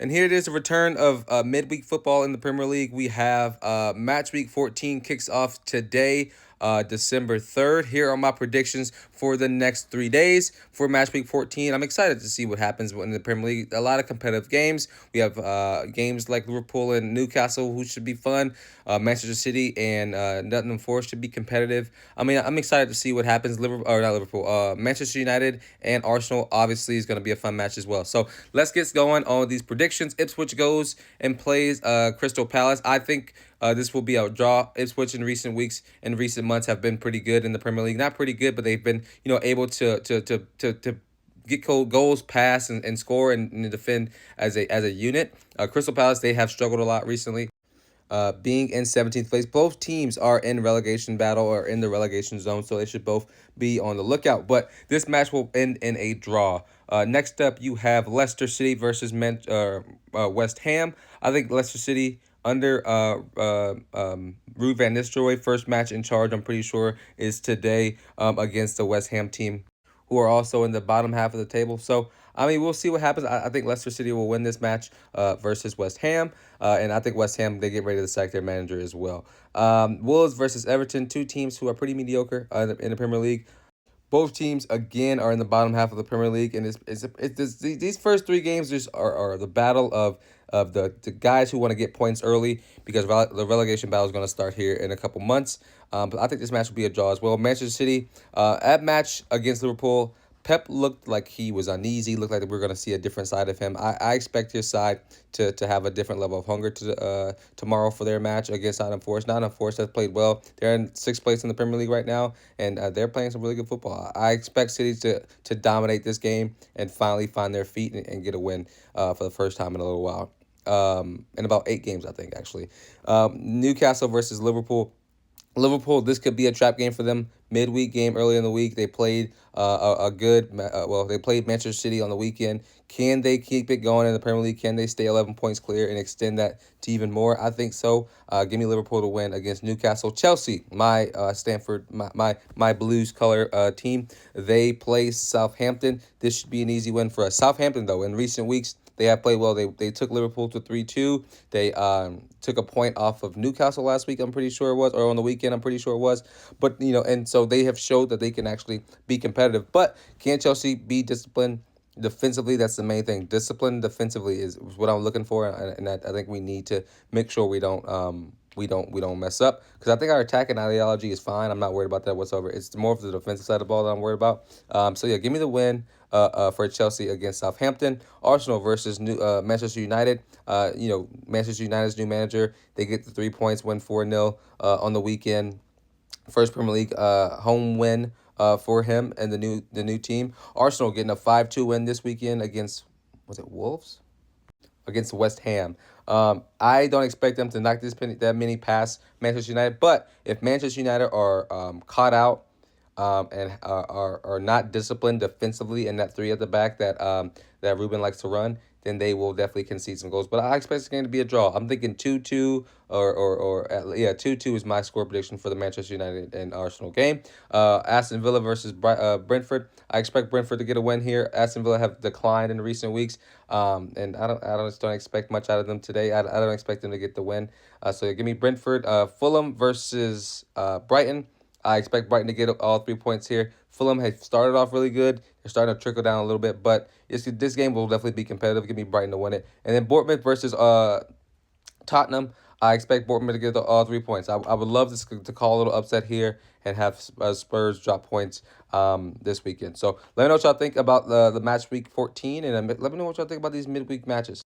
And here it is, the return of midweek football in the Premier League. We have Match Week 14 kicks off today, December 3rd. Here are my predictions for the next 3 days for Match Week 14. I'm excited to see what happens in the Premier League. A lot of competitive games. We have games like Liverpool and Newcastle, who should be fun. Manchester City and Nottingham Forest should be competitive. I mean, I'm excited to see what happens. Liverpool, or not Liverpool, Manchester United and Arsenal obviously is going to be a fun match as well. So let's get going on these predictions. Ipswich goes and plays Crystal Palace. I think this will be a draw. Ipswich in recent weeks and recent months have been pretty good in the Premier League. Not pretty good, but they've been able to get goals, pass, and score and defend as a unit. Crystal Palace, they have struggled a lot recently. Being in 17th place, both teams are in relegation battle or in the relegation zone, so they should both be on the lookout. But this match will end in a draw. Next up, you have Leicester City versus West Ham. I think Leicester City under Ruud van Nistelrooy, first match in charge, I'm pretty sure, is today against the West Ham team, who are also in the bottom half of the table. So, I mean, we'll see what happens. I think Leicester City will win this match versus West Ham. And I think West Ham, they get ready to sack their manager as well. Wolves versus Everton, two teams who are pretty mediocre in the Premier League. Both teams, again, are in the bottom half of the Premier League. And these first three games just are the battle of the guys who want to get points early, because the relegation battle is going to start here in a couple months. But I think this match will be a draw as well. Manchester City, at match against Liverpool, Pep looked like he was uneasy, looked like we're going to see a different side of him. I expect his side to have a different level of hunger tomorrow for their match against Nottingham Forest. Nottingham Forest has played well. They're in sixth place in the Premier League right now, and they're playing some really good football. I expect City to dominate this game and finally find their feet and get a win for the first time in a little while. In about 8 games, I think, actually. Newcastle versus Liverpool. Liverpool, this could be a trap game for them. Midweek game early in the week. They played they played Manchester City on the weekend. Can they keep it going in the Premier League? Can they stay 11 points clear and extend that to even more? I think so. Give me Liverpool to win against Newcastle. Chelsea, my Stanford, my Blues color team. They play Southampton. This should be an easy win for us. Southampton, though, in recent weeks, they have played well. They took Liverpool to 3-2. They took a point off of Newcastle last week, I'm pretty sure it was, or on the weekend, I'm pretty sure it was. But, and so they have showed that they can actually be competitive. But can Chelsea be disciplined defensively? That's the main thing. Discipline defensively is what I'm looking for, and I think we need to make sure we don't mess up, because I think our attacking ideology is fine. I'm not worried about that whatsoever. It's more of the defensive side of the ball that I'm worried about. So yeah, give me the win for Chelsea against Southampton. Arsenal versus Manchester United. Manchester United's new manager, they get the 3 points, win 4-0 on the weekend. First Premier League home win for him and the new team. Arsenal getting a 5-2 win this weekend against, was it Wolves? Against West Ham. I don't expect them to knock that many past Manchester United, but if Manchester United are caught out and are not disciplined defensively in that three at the back that Ruben likes to run, then they will definitely concede some goals. But I expect this game to be a draw. I'm thinking 2-2 or 2-2 is my score prediction for the Manchester United and Arsenal game. Aston Villa versus Brentford. I expect Brentford to get a win here. Aston Villa have declined in recent weeks, and I don't expect much out of them today. I don't expect them to get the win. So give me Brentford. Fulham versus Brighton. I expect Brighton to get all 3 points here. Fulham has started off really good. They're starting to trickle down a little bit, but this game will definitely be competitive. Give me Brighton to win it. And then Bournemouth versus Tottenham. I expect Bournemouth to get all 3 points. I would love to call a little upset here and have Spurs drop points this weekend. So let me know what y'all think about the match week 14, and let me know what y'all think about these midweek matches.